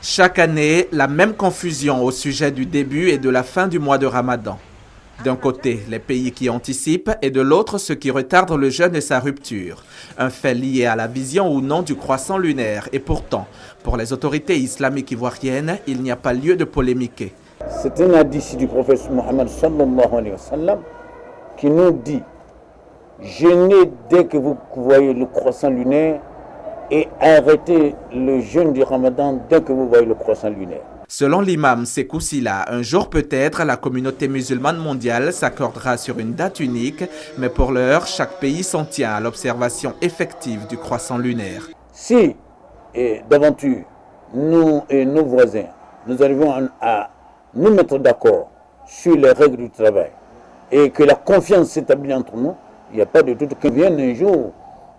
Chaque année, la même confusion au sujet du début et de la fin du mois de Ramadan. D'un côté, les pays qui anticipent et de l'autre, ceux qui retardent le jeûne et sa rupture. Un fait lié à la vision ou non du croissant lunaire. Et pourtant, pour les autorités islamiques ivoiriennes, il n'y a pas lieu de polémiquer. C'est un hadith du prophète Mohammed sallallahu alayhi wa sallam qui nous dit « Jeûnez dès que vous voyez le croissant lunaire et arrêtez le jeûne du Ramadan dès que vous voyez le croissant lunaire. » Selon l'imam Sékou Sylla, un jour peut-être la communauté musulmane mondiale s'accordera sur une date unique, mais pour l'heure, chaque pays s'en tient à l'observation effective du croissant lunaire. Si, d'aventure, nous et nos voisins, nous arrivons à nous mettre d'accord sur les règles du travail et que la confiance s'établit entre nous, il n'y a pas de doute qu'il vienne un jour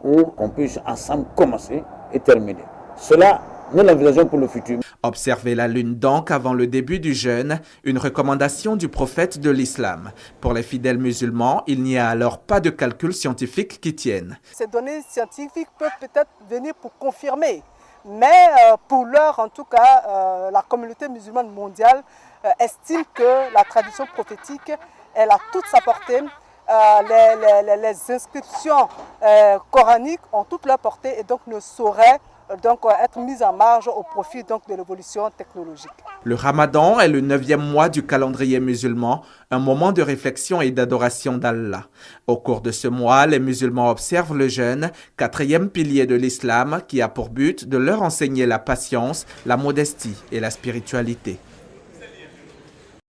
où on puisse ensemble commencer et terminer. Cela, nous l'envisageons pour le futur. Observer la lune donc avant le début du jeûne, une recommandation du prophète de l'islam. Pour les fidèles musulmans, il n'y a alors pas de calcul scientifique qui tienne. Ces données scientifiques peuvent peut-être venir pour confirmer, mais pour l'heure, en tout cas, la communauté musulmane mondiale estime que la tradition prophétique, elle a toute sa portée. Les inscriptions coraniques ont toute leur portée et donc ne sauraient être mises en marge au profit de l'évolution technologique. Le Ramadan est le 9e mois du calendrier musulman, un moment de réflexion et d'adoration d'Allah. Au cours de ce mois, les musulmans observent le jeûne, 4e pilier de l'islam qui a pour but de leur enseigner la patience, la modestie et la spiritualité.